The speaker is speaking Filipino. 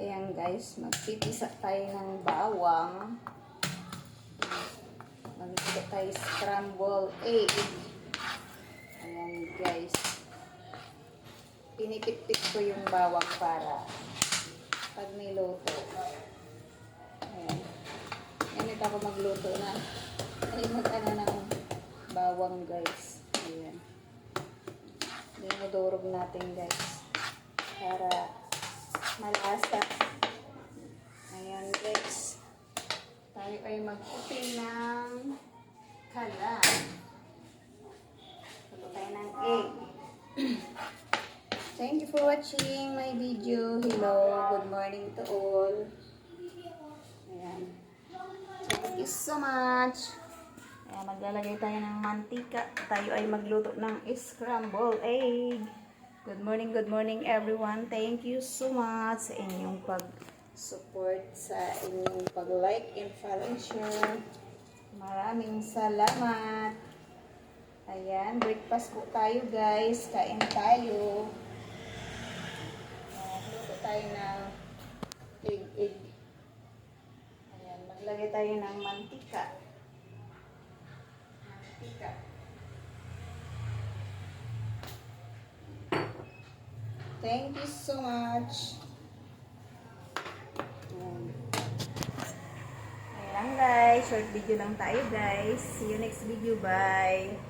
Ayan guys, magpipisa tayo ng bawang. Magpipisa tayo scramble egg. Ayan guys. Pinipit-pit ko yung bawang para pag may luto. Ayan. Ganito ako magluto na. Ay mag-ano ng bawang guys. Ayan. Dinudurog natin guys. Para malasa. Ayan guys. Tayo ay mag-open ng kalan. Luto tayo ng egg. Thank you for watching my video. Hello. Good morning to all. Ayan. Thank you so much. Ayan, maglalagay tayo ng mantika. Tayo ay magluto ng scrambled egg. Good morning everyone. Thank you so much sa inyong pag-support, sa inyong pag-like and follow and share. Maraming salamat. Ayan, breakfast po tayo guys. Kain tayo. Luto tayo ng egg. Ayan, maglagay tayo ng mantika. Thank you so much. Ayan lang guys. Short video lang tayo guys. See you next video. Bye.